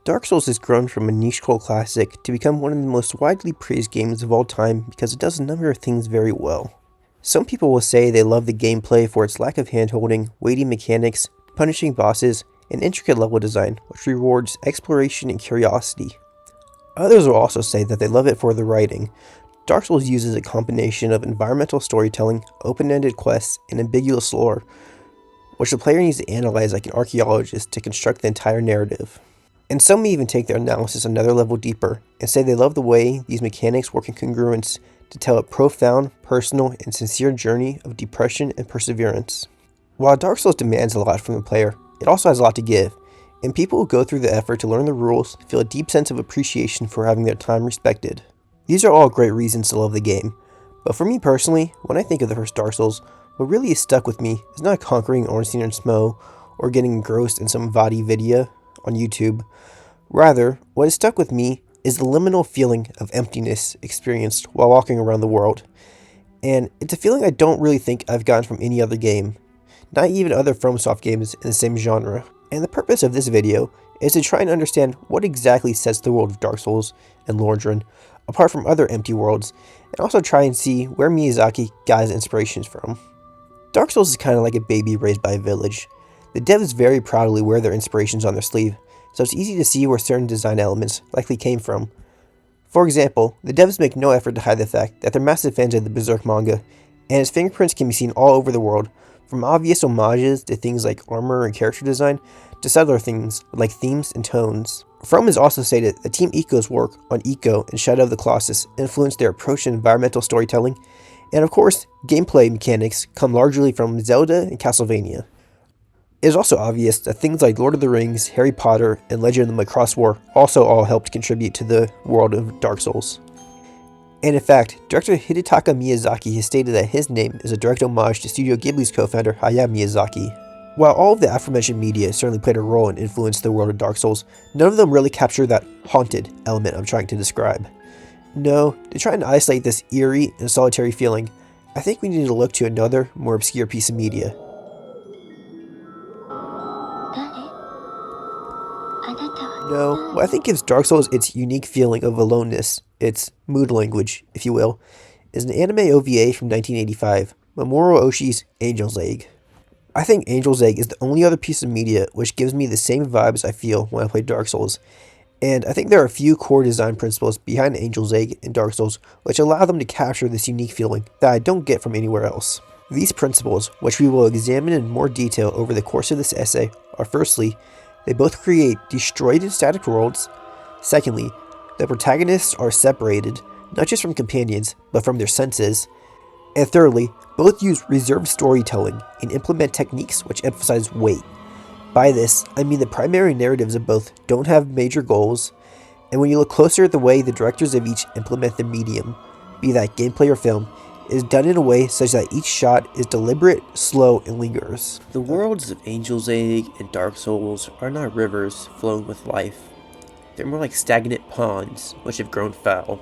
Dark Souls has grown from a niche cult classic to become one of the most widely praised games of all time because it does a number of things very well. Some people will say they love the gameplay for its lack of handholding, weighty mechanics, punishing bosses, and intricate level design, which rewards exploration and curiosity. Others will also say that they love it for the writing. Dark Souls uses a combination of environmental storytelling, open-ended quests, and ambiguous lore, which the player needs to analyze like an archaeologist to construct the entire narrative. And some may even take their analysis another level deeper and say they love the way these mechanics work in congruence to tell a profound, personal, and sincere journey of depression and perseverance. While Dark Souls demands a lot from the player, it also has a lot to give, and people who go through the effort to learn the rules feel a deep sense of appreciation for having their time respected. These are all great reasons to love the game, but for me personally, when I think of the first Dark Souls, what really is stuck with me is not conquering Ornstein and Smo or getting engrossed in some Vadi video on YouTube. Rather, what has stuck with me is the liminal feeling of emptiness experienced while walking around the world. And it's a feeling I don't really think I've gotten from any other game, not even other FromSoft games in the same genre. And the purpose of this video is to try and understand what exactly sets the world of Dark Souls and Lordran apart from other empty worlds, and also try and see where Miyazaki got his inspirations from. Dark Souls is kind of like a baby raised by a village. The devs very proudly wear their inspirations on their sleeve, so it's easy to see where certain design elements likely came from. For example, the devs make no effort to hide the fact that they're massive fans of the Berserk manga, and its fingerprints can be seen all over the world, from obvious homages to things like armor and character design, to subtler things like themes and tones. From has also stated that Team Ico's work on Ico and Shadow of the Colossus influenced their approach to environmental storytelling, and of course, gameplay mechanics come largely from Zelda and Castlevania. It is also obvious that things like Lord of the Rings, Harry Potter, and Legend of the Macross War also all helped contribute to the world of Dark Souls. And in fact, director Hidetaka Miyazaki has stated that his name is a direct homage to Studio Ghibli's co-founder Hayao Miyazaki. While all of the aforementioned media certainly played a role and influenced the world of Dark Souls, none of them really capture that haunted element I'm trying to describe. No, to try and isolate this eerie and solitary feeling, I think we need to look to another, more obscure piece of media. No, what I think gives Dark Souls its unique feeling of aloneness, its mood language, if you will, is an anime OVA from 1985, Mamoru Oshii's Angel's Egg. I think Angel's Egg is the only other piece of media which gives me the same vibes I feel when I play Dark Souls, and I think there are a few core design principles behind Angel's Egg and Dark Souls which allow them to capture this unique feeling that I don't get from anywhere else. These principles, which we will examine in more detail over the course of this essay, are firstly, they both create destroyed and static worlds. Secondly, the protagonists are separated, not just from companions, but from their senses. And thirdly, both use reserved storytelling and implement techniques which emphasize weight. By this, I mean the primary narratives of both don't have major goals, and when you look closer at the way the directors of each implement the medium, be that gameplay or film, is done in a way such that each shot is deliberate, slow, and lingers. The worlds of Angel's Egg and Dark Souls are not rivers flowing with life. They're more like stagnant ponds, which have grown foul.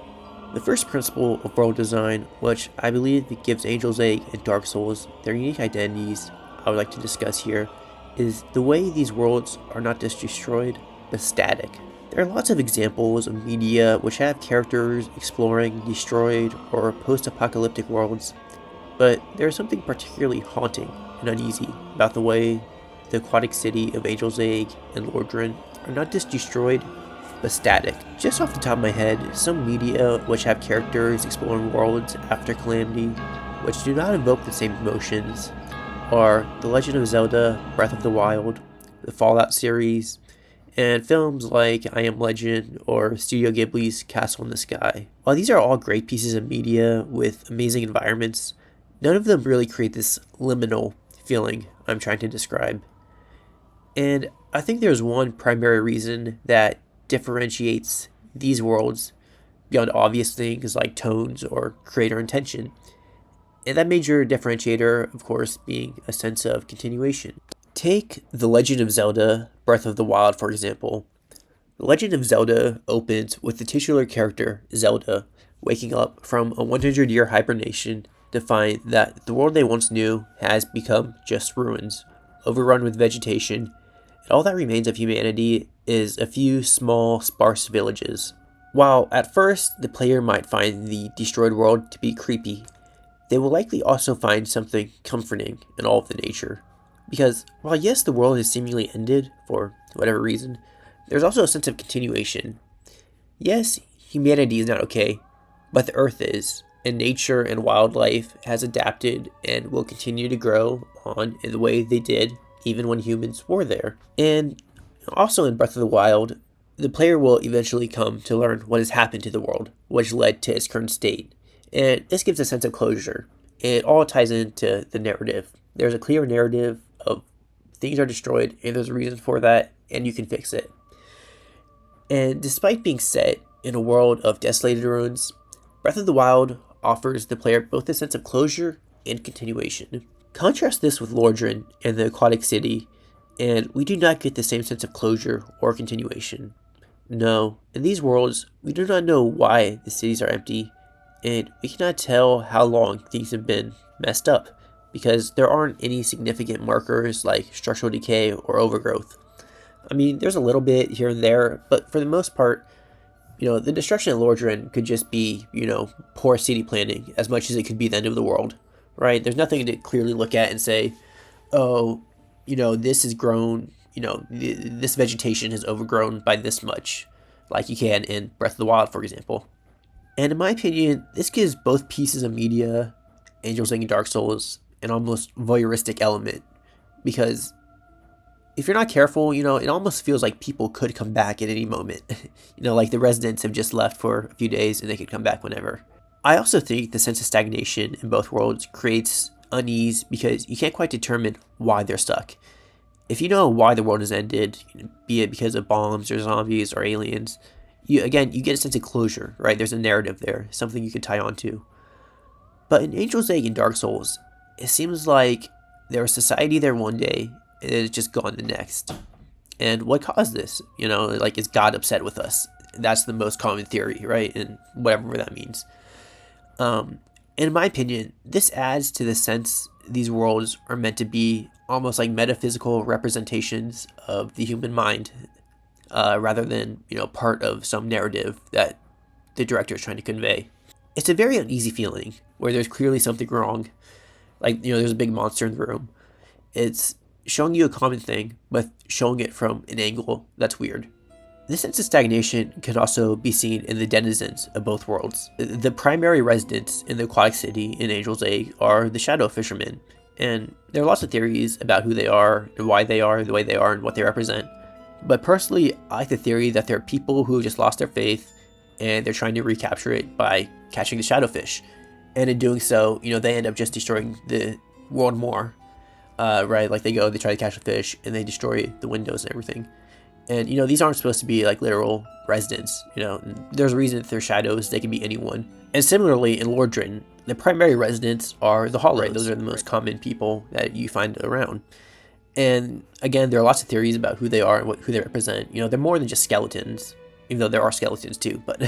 The first principle of world design, which I believe gives Angel's Egg and Dark Souls their unique identities I would like to discuss here, is the way these worlds are not just destroyed, but static. There are lots of examples of media which have characters exploring destroyed or post-apocalyptic worlds, but there is something particularly haunting and uneasy about the way the aquatic city of Angel's Egg and Lordran are not just destroyed, but static. Just off the top of my head, some media which have characters exploring worlds after calamity, which do not evoke the same emotions, are The Legend of Zelda, Breath of the Wild, the Fallout series, and films like I Am Legend or Studio Ghibli's Castle in the Sky. While these are all great pieces of media with amazing environments, none of them really create this liminal feeling I'm trying to describe. And I think there's one primary reason that differentiates these worlds beyond obvious things like tones or creator intention. And that major differentiator, of course, being a sense of continuation. Take The Legend of Zelda, Breath of the Wild, for example. The Legend of Zelda opens with the titular character, Zelda, waking up from a 100-year hibernation to find that the world they once knew has become just ruins, overrun with vegetation, and all that remains of humanity is a few small, sparse villages. While at first the player might find the destroyed world to be creepy, they will likely also find something comforting in all of the nature. Because while yes, the world has seemingly ended for whatever reason, there's also a sense of continuation. Yes, humanity is not okay, but the earth is, and nature and wildlife has adapted and will continue to grow on in the way they did even when humans were there. And also in Breath of the Wild, the player will eventually come to learn what has happened to the world, which led to its current state. And this gives a sense of closure. It all ties into the narrative. There's a clear narrative of things are destroyed, and there's a reason for that, and you can fix it. And despite being set in a world of desolated ruins, Breath of the Wild offers the player both a sense of closure and continuation. Contrast this with Lordran and the Aquatic City, and we do not get the same sense of closure or continuation. No, in these worlds, we do not know why the cities are empty, and we cannot tell how long things have been messed up, because there aren't any significant markers like structural decay or overgrowth. I mean, there's a little bit here and there, but for the most part, the destruction of Lordran could just be, poor city planning as much as it could be the end of the world, right? There's nothing to clearly look at and say, oh, this has grown, this vegetation has overgrown by this much, like you can in Breath of the Wild, for example. And in my opinion, this gives both pieces of media, Angel's Egg and Dark Souls, an almost voyeuristic element, because if you're not careful, it almost feels like people could come back at any moment. Like the residents have just left for a few days and they could come back whenever. I also think the sense of stagnation in both worlds creates unease because you can't quite determine why they're stuck. If you know why the world has ended, be it because of bombs or zombies or aliens, you get a sense of closure, right? There's a narrative there, something you can tie on to. But in Angel's Egg and Dark Souls, it seems like there was society there one day, and it's just gone the next. And what caused this? Is God upset with us? That's the most common theory, right? And whatever that means. In my opinion, this adds to the sense these worlds are meant to be almost like metaphysical representations of the human mind, rather than, part of some narrative that the director is trying to convey. It's a very uneasy feeling where there's clearly something wrong. Like, there's a big monster in the room. It's showing you a common thing, but showing it from an angle that's weird. This sense of stagnation can also be seen in the denizens of both worlds. The primary residents in the Aquatic City in Angel's Egg are the Shadow Fishermen, and there are lots of theories about who they are and why they are the way they are and what they represent. But personally, I like the theory that they're people who have just lost their faith and they're trying to recapture it by catching the shadowfish. And in doing so, they end up just destroying the world more. Right? Like they try to catch a fish and they destroy the windows and everything. And, these aren't supposed to be like literal residents. There's a reason that they're shadows. They can be anyone. And similarly, in Lordran, the primary residents are the Hollows. Right, those are the most common people that you find around. And again, there are lots of theories about who they are and who they represent. They're more than just skeletons, even though there are skeletons too. But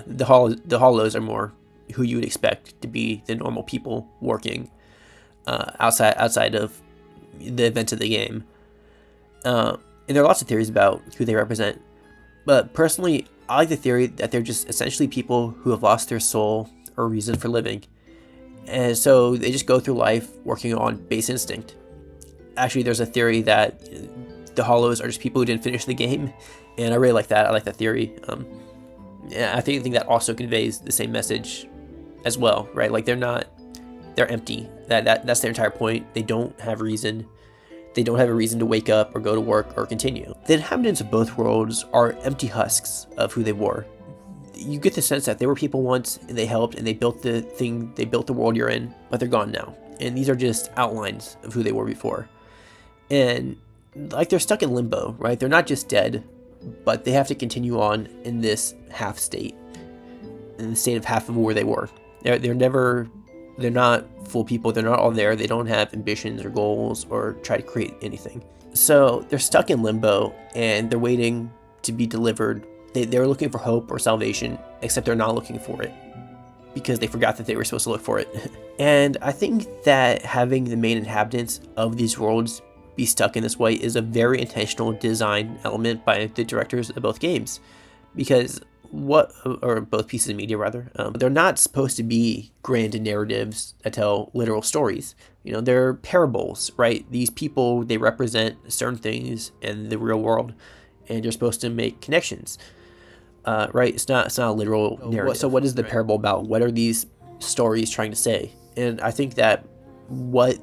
the Hollows are more who you would expect to be the normal people working outside of the events of the game. And there are lots of theories about who they represent. But personally, I like the theory that they're just essentially people who have lost their soul or reason for living. And so they just go through life working on base instinct. Actually, there's a theory that the Hollows are just people who didn't finish the game. And I really like that. I like that theory. I think that also conveys the same message as well, right? Like they're empty. That's their entire point. They don't have reason. They don't have a reason to wake up or go to work or continue. The inhabitants of both worlds are empty husks of who they were. You get the sense that they were people once and they helped and they built the world you're in, but they're gone now. And these are just outlines of who they were before. And like they're stuck in limbo, right? They're not just dead, but they have to continue on in this half state, in the state of half of where they were. They're not full people. They're not all there. They don't have ambitions or goals or try to create anything. So they're stuck in limbo and they're waiting to be delivered. They're looking for hope or salvation, except they're not looking for it because they forgot that they were supposed to look for it. And I think that having the main inhabitants of these worlds be stuck in this way is a very intentional design element by the directors of both games, because both pieces of media rather, they're not supposed to be grand narratives that tell literal stories. They're parables, right? These people, they represent certain things in the real world, and you're supposed to make connections, right? It's not a literal narrative. So what is the parable about? What are these stories trying to say? And I think that what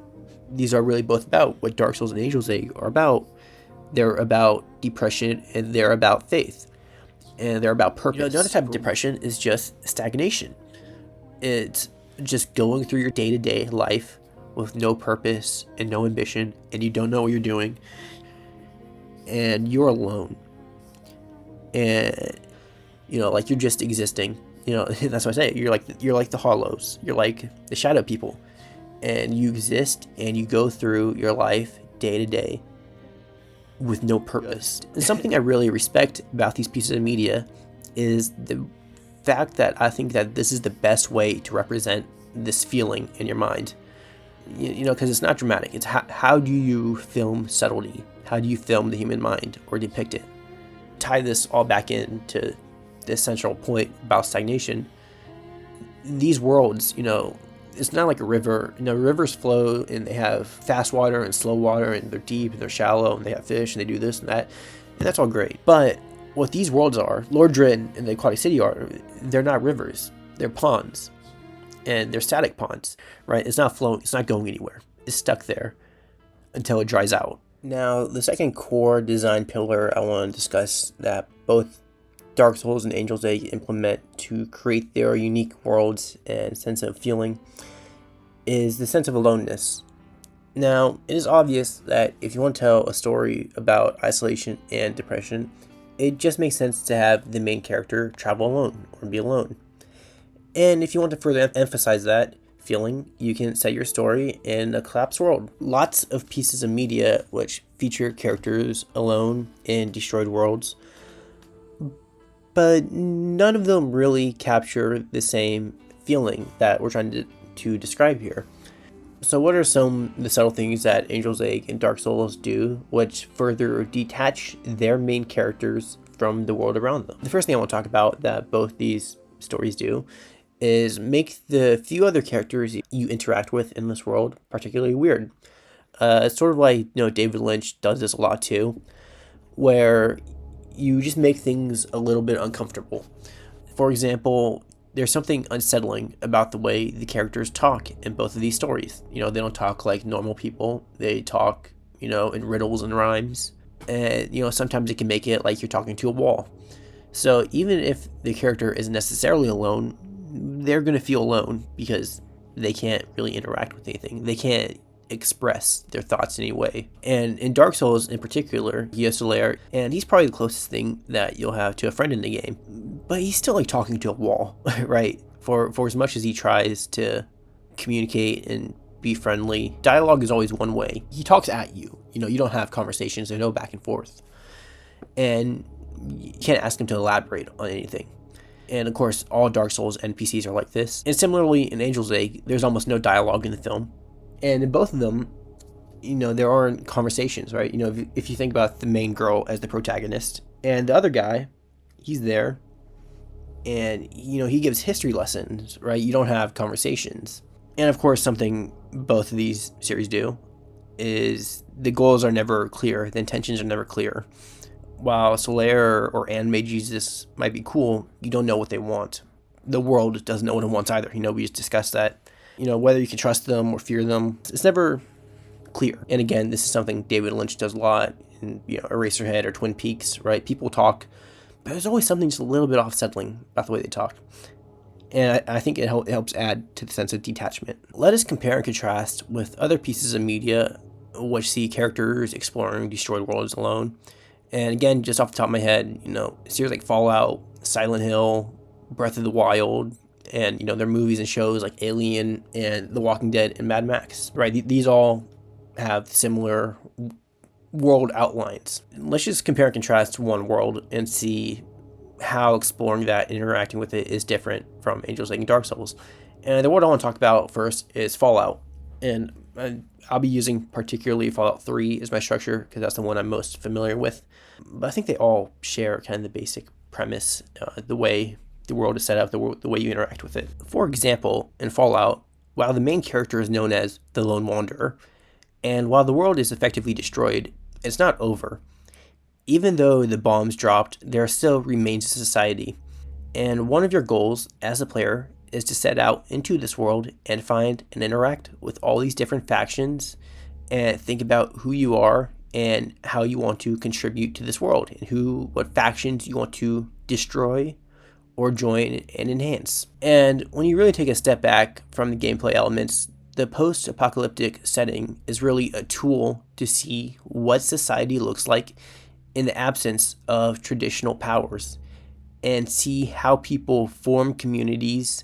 these are really both about, what Dark Souls and Angel's Egg are about, they're about depression and they're about faith. And they're about purpose. The other type of depression is just stagnation. It's just going through your day-to-day life with no purpose and no ambition, and you don't know what you're doing, and you're alone. And like you're just existing. That's what I say. You're like the hollows. You're like the shadow people, and you exist and you go through your life day to day with no purpose. And something I really respect about these pieces of media is the fact that I think that this is the best way to represent this feeling in your mind. Because it's not dramatic. It's how do you film subtlety? How do you film the human mind or depict it? Tie this all back into the central point about stagnation. These worlds, it's not like a river. Rivers flow and they have fast water and slow water, and they're deep and they're shallow, and they have fish and they do this and that, and that's all great. But what these worlds are, Lordred and the Aquatic City are, they're not rivers. They're ponds, and they're static ponds, right? It's not flowing. It's not going anywhere. It's stuck there until it dries out. Now, the second core design pillar I want to discuss that both Dark Souls and Angel's Egg implement to create their unique worlds and sense of feeling is the sense of aloneness. Now, it is obvious that if you want to tell a story about isolation and depression, it just makes sense to have the main character travel alone or be alone. And if you want to further emphasize that feeling, you can set your story in a collapsed world. Lots of pieces of media which feature characters alone in destroyed worlds, but none of them really capture the same feeling that we're trying to describe here. So what are some of the subtle things that Angel's Egg and Dark Souls do which further detach their main characters from the world around them? The first thing I want to talk about that both these stories do is make the few other characters you interact with in this world particularly weird. It's sort of like, David Lynch does this a lot too, where you just make things a little bit uncomfortable. For example, there's something unsettling about the way the characters talk in both of these stories. They don't talk like normal people. They talk, in riddles and rhymes. And, sometimes it can make it like you're talking to a wall. So even if the character isn't necessarily alone, they're going to feel alone because they can't really interact with anything. They can't express their thoughts in any way. And in Dark Souls in particular, Solaire, and he's probably the closest thing that you'll have to a friend in the game, but he's still like talking to a wall, right? For as much as he tries to communicate and be friendly, dialogue is always one way. He talks at you. You don't have conversations. There's no back and forth. And you can't ask him to elaborate on anything. And of course, all Dark Souls NPCs are like this. And similarly, in Angel's Egg, there's almost no dialogue in the film. And in both of them, there aren't conversations, right? If you think about the main girl as the protagonist, and the other guy, he's there, and, he gives history lessons, right? You don't have conversations. And of course, something both of these series do is the goals are never clear. The intentions are never clear. While Solaire or Anime Jesus might be cool, you don't know what they want. The world doesn't know what it wants either. We just discussed that. Whether you can trust them or fear them, it's never clear. And again, this is something David Lynch does a lot in, Eraserhead or Twin Peaks, right? People talk, but there's always something just a little bit off-settling about the way they talk. And I think it helps add to the sense of detachment. Let us compare and contrast with other pieces of media which see characters exploring destroyed worlds alone. And again, just off the top of my head, series like Fallout, Silent Hill, Breath of the Wild, and, their movies and shows like Alien and The Walking Dead and Mad Max, right? These all have similar world outlines. Let's just compare and contrast one world and see how exploring that and interacting with it is different from Angel's Egg and Dark Souls. And the world I want to talk about first is Fallout. And I'll be using particularly Fallout 3 as my structure because that's the one I'm most familiar with. But I think they all share kind of the basic premise, the way the world is set up, the way you interact with it. For example, in Fallout, while the main character is known as the Lone Wanderer, and while the world is effectively destroyed, it's not over. Even though the bombs dropped, there still remains a society. And one of your goals as a player is to set out into this world and find and interact with all these different factions and think about who you are and how you want to contribute to this world and what factions you want to destroy or join and enhance. And when you really take a step back from the gameplay elements, the post-apocalyptic setting is really a tool to see what society looks like in the absence of traditional powers and see how people form communities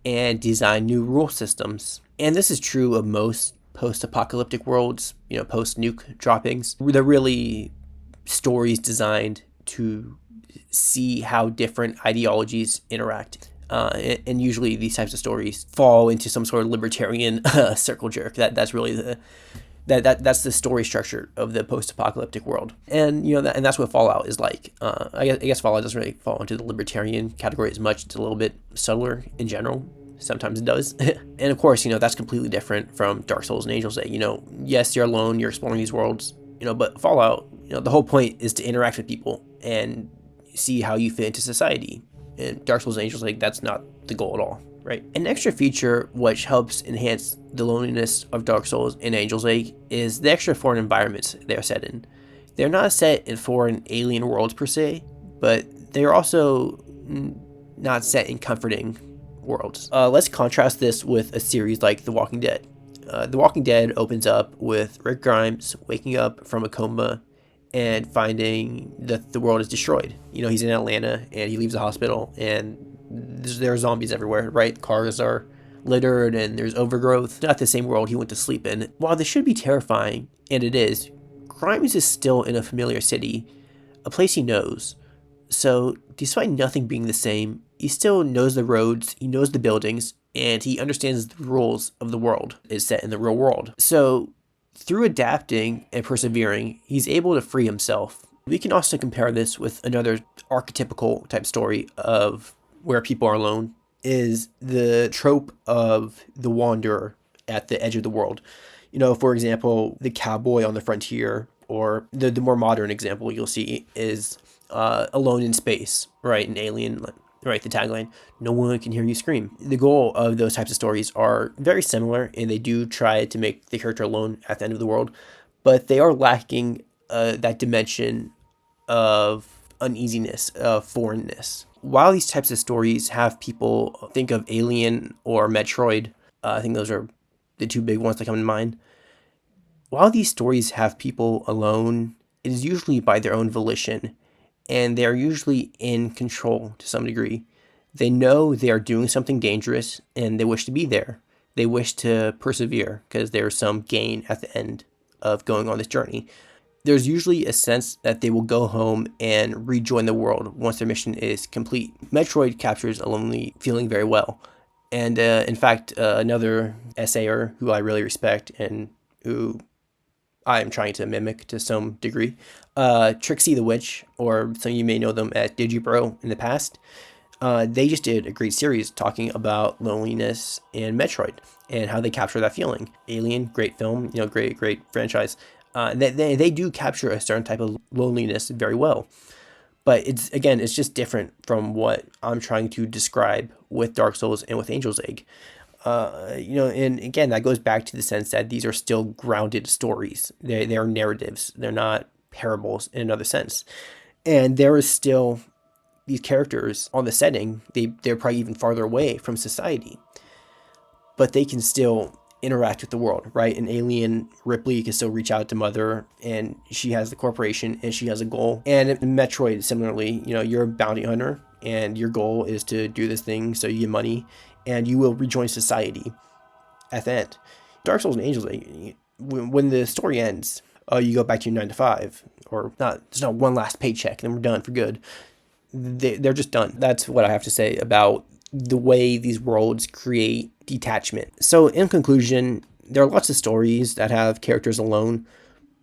and design new rule systems. And this is true of most post-apocalyptic worlds, post-nuke droppings. They're really stories designed to see how different ideologies interact. And usually these types of stories fall into some sort of libertarian circle jerk. That's really that's the story structure of the post-apocalyptic world, and and that's what Fallout is like. I guess Fallout doesn't really fall into the libertarian category as much. It's a little bit subtler in general. Sometimes it does, and of course, that's completely different from Dark Souls and Angel's Egg. Yes, you're alone, you're exploring these worlds, but Fallout, the whole point is to interact with people and see how you fit into society. And Dark Souls and Angel's Egg, that's not the goal at all. Right. An extra feature which helps enhance the loneliness of Dark Souls and Angel's Egg is the extra foreign environments they're set in. They're not set in foreign alien worlds per se, but they're also not set in comforting worlds. Let's contrast this with a series like The Walking Dead. The Walking Dead opens up with Rick Grimes waking up from a coma and finding that the world is destroyed. He's in Atlanta and he leaves the hospital and there are zombies everywhere, right? Cars are littered and there's overgrowth. Not the same world he went to sleep in. While this should be terrifying, and it is, Grimes is still in a familiar city, a place he knows. So, despite nothing being the same, he still knows the roads, he knows the buildings, and he understands the rules of the world. It's set in the real world. So, through adapting and persevering, he's able to free himself. We can also compare this with another archetypical type story of where people are alone, is the trope of the wanderer at the edge of the world. For example, the cowboy on the frontier, or the more modern example you'll see is Alone in Space, right? An Alien, right? The tagline, no one can hear you scream. The goal of those types of stories are very similar, and they do try to make the character alone at the end of the world, but they are lacking that dimension of uneasiness, of foreignness. While these types of stories have people think of Alien or Metroid, I think those are the two big ones that come to mind. While these stories have people alone, it is usually by their own volition, and they are usually in control to some degree. They know they are doing something dangerous, and they wish to be there. They wish to persevere because there's some gain at the end of going on this journey. There's usually a sense that they will go home and rejoin the world once their mission is complete. Metroid captures a lonely feeling very well. And in fact, another essayer who I really respect and who I am trying to mimic to some degree, Trixie the Witch, or some of you may know them as Digibro in the past, they just did a great series talking about loneliness in Metroid and how they capture that feeling. Alien, great film, great franchise. They do capture a certain type of loneliness very well, but it's just different from what I'm trying to describe with Dark Souls and with Angel's Egg. And again, that goes back to the sense that these are still grounded stories. They are narratives. They're not parables in another sense, and there is still these characters on the setting. They're probably even farther away from society, but they can still interact with the world, right? An Alien, Ripley can still reach out to Mother, and she has the corporation, and she has a goal. And in Metroid, similarly, you're a bounty hunter, and your goal is to do this thing so you get money, and you will rejoin society at the end. Dark Souls and Angels, when the story ends, you go back to your 9 to 5, or not. There's not one last paycheck, and we're done for good. They're just done. That's what I have to say about the way these worlds create detachment. So in conclusion, There are lots of stories that have characters alone,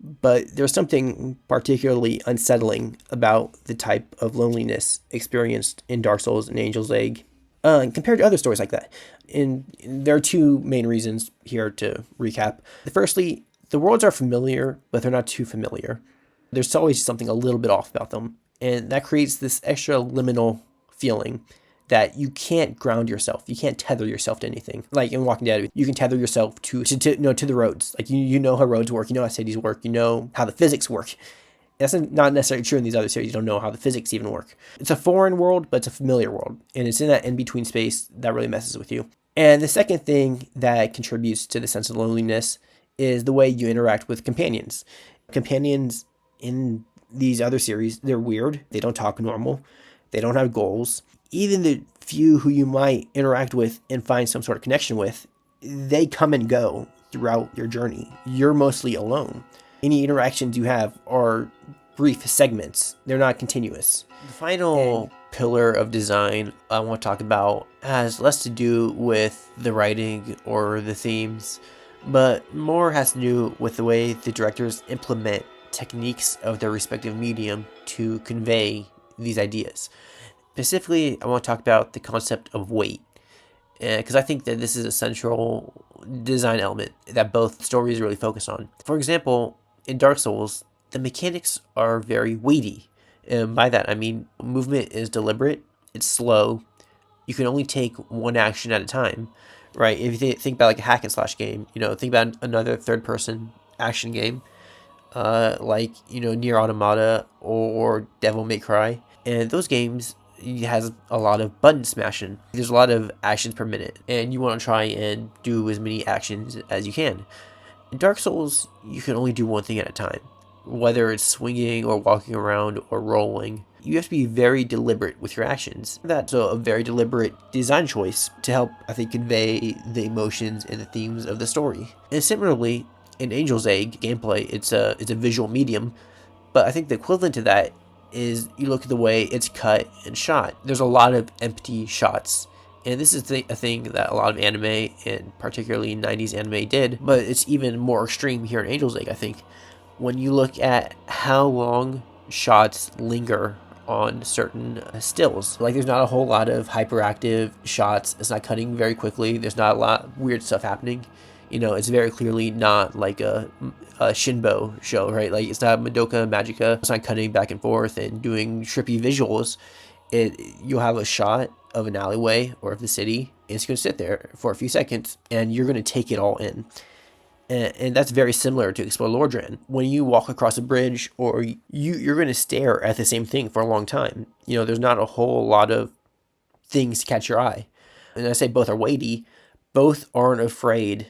but there's something particularly unsettling about the type of loneliness experienced in Dark Souls and Angel's Egg compared to other stories like that. And there are two main reasons here to recap. Firstly, the worlds are familiar, but they're not too familiar. There's always something a little bit off about them, and that creates this extra liminal feeling that you can't ground yourself. You can't tether yourself to anything. Like in Walking Dead, you can tether yourself to the roads. Like you know how roads work, you know how cities work, you know how the physics work. That's not necessarily true in these other series. You don't know how the physics even work. It's a foreign world, but it's a familiar world. And it's in that in-between space that really messes with you. And the second thing that contributes to the sense of loneliness is the way you interact with companions. Companions in these other series, they're weird. They don't talk normal. They don't have goals. Even the few who you might interact with and find some sort of connection with, they come and go throughout your journey. You're mostly alone. Any interactions you have are brief segments. They're not continuous. The final pillar of design I want to talk about has less to do with the writing or the themes, but more has to do with the way the directors implement techniques of their respective medium to convey these ideas. Specifically, I want to talk about the concept of weight, because I think that this is a central design element that both stories really focus on. For example, in Dark Souls, the mechanics are very weighty. And by that, I mean movement is deliberate, it's slow, you can only take one action at a time, right? If you think about like a hack and slash game, think about another third-person action game, like, Nier Automata or Devil May Cry. And those games, it has a lot of button smashing. There's a lot of actions per minute, and you want to try and do as many actions as you can. In Dark Souls, you can only do one thing at a time, whether it's swinging or walking around or rolling. You have to be very deliberate with your actions. That's a very deliberate design choice to help, I think, convey the emotions and the themes of the story. And similarly, in Angel's Egg gameplay, it's a visual medium, but I think the equivalent to that is you look at the way it's cut and shot. There's a lot of empty shots. And this is a thing that a lot of anime, and particularly 90s anime, did, but it's even more extreme here in Angel's Egg, I think. When you look at how long shots linger on certain stills, like there's not a whole lot of hyperactive shots, it's not cutting very quickly, there's not a lot of weird stuff happening. It's very clearly not like a Shinbo show, right? Like it's not Madoka Magica. It's not cutting back and forth and doing trippy visuals. You'll have a shot of an alleyway or of the city, and it's going to sit there for a few seconds, and you're going to take it all in. And that's very similar to Explore Lordran. When you walk across a bridge, or you're going to stare at the same thing for a long time. There's not a whole lot of things to catch your eye. And I say both are weighty. Both aren't afraid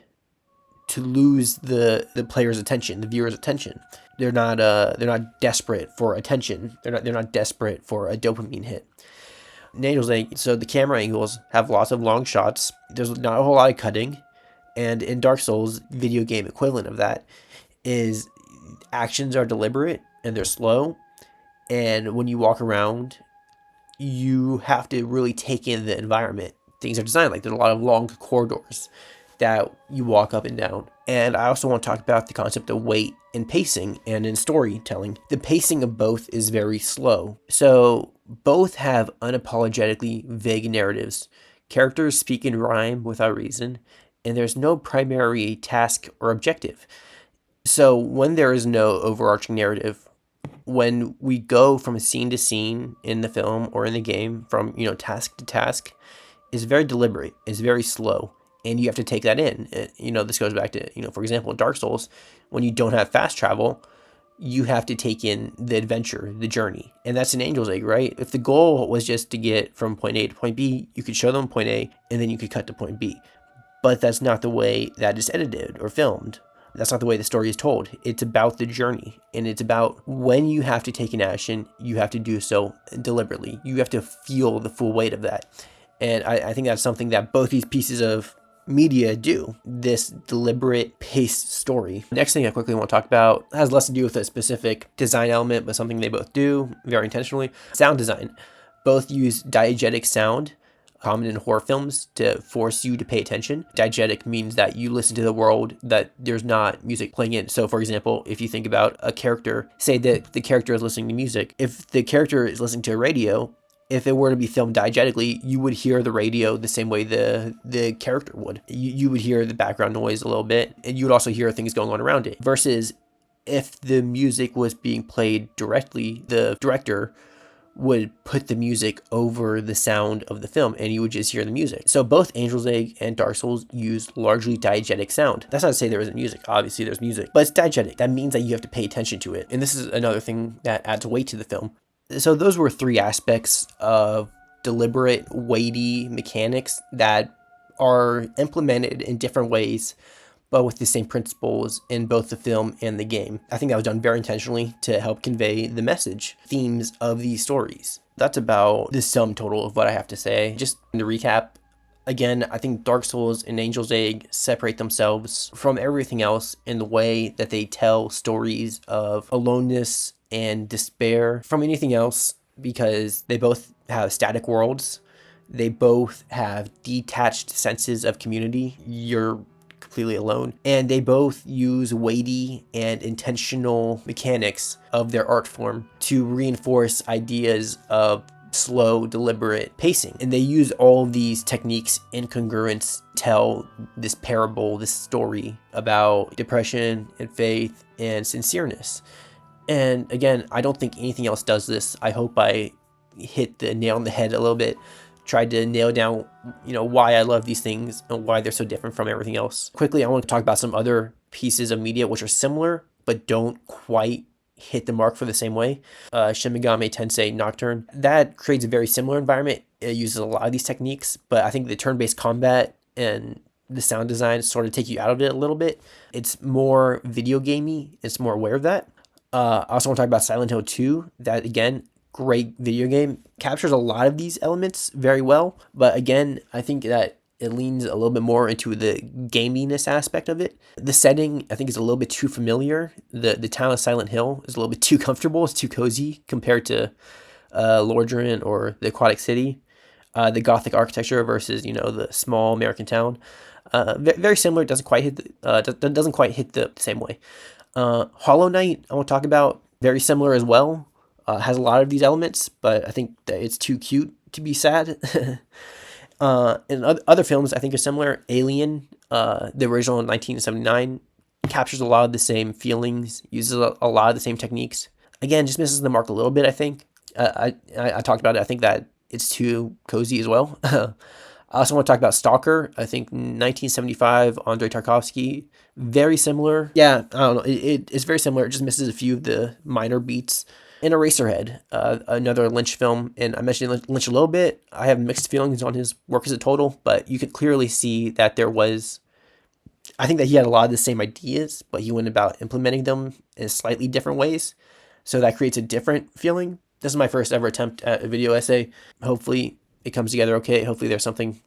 to lose the player's attention, the viewer's attention. They're not desperate for attention. They're not desperate for a dopamine hit. In Angel's Egg, so the camera angles have lots of long shots. There's not a whole lot of cutting. And in Dark Souls, video game equivalent of that is actions are deliberate and they're slow. And when you walk around, you have to really take in the environment. Things are designed like there's a lot of long corridors that you walk up and down. And I also want to talk about the concept of weight in pacing and in storytelling. The pacing of both is very slow. So both have unapologetically vague narratives. Characters speak in rhyme without reason, and there's no primary task or objective. So when there is no overarching narrative, when we go from scene to scene in the film or in the game, from task to task, is very deliberate, is very slow, and you have to take that in. This goes back to, for example, in Dark Souls, when you don't have fast travel, you have to take in the adventure, the journey. And that's in Angel's Egg, right? If the goal was just to get from point A to point B, you could show them point A, and then you could cut to point B. But that's not the way that is edited or filmed. That's not the way the story is told. It's about the journey, and it's about when you have to take an action, you have to do so deliberately. You have to feel the full weight of that. And I think that's something that both these pieces of media do, this deliberate paced story. Next thing I quickly want to talk about has less to do with a specific design element, but something they both do very intentionally. Sound design. Both use diegetic sound. common in horror films to force you to pay attention. Diegetic means that you listen to the world, that there's not music playing in. So for example, if you think about a character, say that the character is listening to music. If the character is listening to a radio, if it were to be filmed diegetically, you would hear the radio the same way the character would. You would hear the background noise a little bit, and you would also hear things going on around it. Versus if the music was being played directly, the director would put the music over the sound of the film and you would just hear the music. So both Angel's Egg and Dark Souls use largely diegetic sound. That's not to say there isn't music. Obviously there's music, but it's diegetic. That means that you have to pay attention to it. And this is another thing that adds weight to the film. So those were three aspects of deliberate, weighty mechanics that are implemented in different ways, but with the same principles in both the film and the game. I think that was done very intentionally to help convey the message, themes of these stories. That's about the sum total of what I have to say. Just to recap, again, I think Dark Souls and Angel's Egg separate themselves from everything else in the way that they tell stories of aloneness and despair from anything else, because they both have static worlds. They both have detached senses of community. You're completely alone, and they both use weighty and intentional mechanics of their art form to reinforce ideas of slow, deliberate pacing. And they use all of these techniques in congruence to tell this parable, this story about depression and faith and sincereness. And again, I don't think anything else does this. I hope I hit the nail on the head a little bit, tried to nail down, why I love these things and why they're so different from everything else. Quickly, I want to talk about some other pieces of media which are similar but don't quite hit the mark for the same way. Shin Megami Tensei Nocturne, that creates a very similar environment. It uses a lot of these techniques, but I think the turn-based combat and the sound design sort of take you out of it a little bit. It's more video gamey. It's more aware of that. I also want to talk about Silent Hill 2. That, again, great video game, captures a lot of these elements very well, but again, I think that it leans a little bit more into the gaminess aspect of it. The setting, I think, is a little bit too familiar. The town of Silent Hill is a little bit too comfortable. It's too cozy compared to Lordran or the Aquatic City. The Gothic architecture versus the small American town, very similar. Doesn't quite hit the same way. Hollow Knight, I want to talk about, very similar as well. Has a lot of these elements, but I think that it's too cute to be sad. And other films I think are similar. Alien, the original in 1979, captures a lot of the same feelings, uses a lot of the same techniques. Again, just misses the mark a little bit, I think. I talked about it. I think that it's too cozy as well. I also want to talk about Stalker. I think 1975, Andrei Tarkovsky, very similar. Yeah, I don't know. It's very similar. It just misses a few of the minor beats. And Eraserhead, another Lynch film, and I mentioned Lynch a little bit. I have mixed feelings on his work as a total, but you could clearly see that I think that he had a lot of the same ideas, but he went about implementing them in slightly different ways. So that creates a different feeling. This is my first ever attempt at a video essay. Hopefully it comes together okay. Hopefully there's something